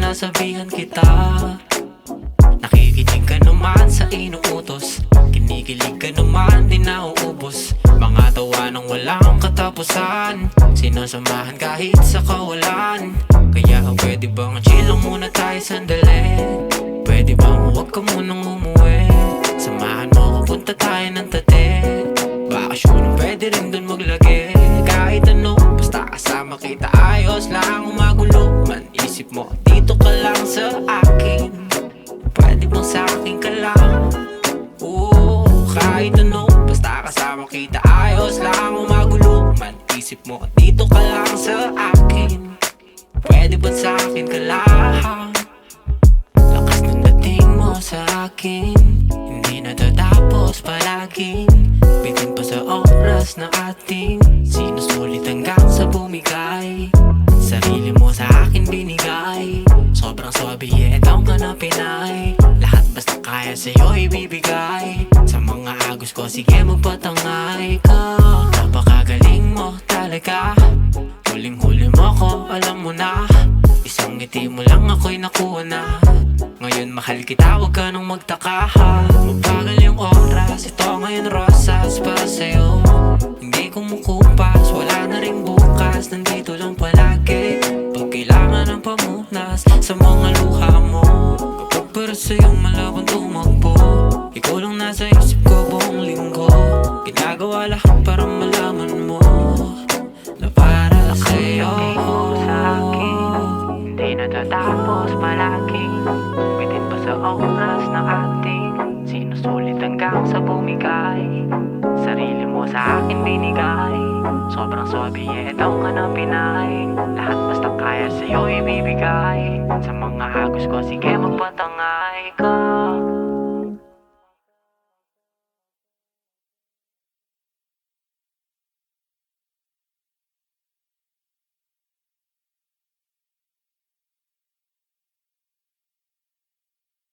sinasabihan kita. Nakikinig ka naman sa inuutos, kinikilig ka naman, di nauubos. Mga tawa ng walang katapusan, sinasamahan kahit sa kawalan. Kaya pwede bang chill lang muna tayo sandali? Pwede bang huwag ka munang umuwi? Samahan mo ko, punta tayo ng tate. Bakasyon pwede rin dun maglagay. Kahit ano, basta kasama kita, ayos lang. Magulo man isip mo, dito ka lang sa akin. Pwede bang sa akin ka lang? Oo, kahit ano, basta kasama kita, ayos lang. Magulo man isip mo, dito ka lang sa akin. Pwede ba sa akin ka lang? Lakas ng dating mo sa akin, hindi natatapos palaging. Bitin pa sa oras na ating sinusulit hanggang sa bumigay. Sarili mo sa akin binigay, sobrang swabe, ikaw ka na pinay. Lahat basta kaya sa'yo ibibigay. Sa mga agos ko, sige magpatangay ka. Napakagaling mo talaga, huling-huli mo ko, alam mo na. Isang ngiti mo lang ako'y nakuha na. Ngayon mahal kita, huwag ka nang magtaka ha. Mabagal yung oras, ito ngayon rosas para sa'yo. Hindi kumukupas, wala na rin bukas. Nandito lang palagi pag kailangan ng pamunas sa mga luha mo. Kapag para sa'yong malabang tumakbo, ikaw lang nasa isip ko buong linggo. Ginagawa lahat para malaman mo na para sa'yo. Hindi natatapos palagi, bitin pa sa oras na ating sinusulit hanggang sa bumigay. Sarili mo sa akin binigay, sobrang swabe, ikaw ka na pinay. Lahat basta kaya sa'yo ibibigay. Sa mga agos ko, sige magpatangay ka.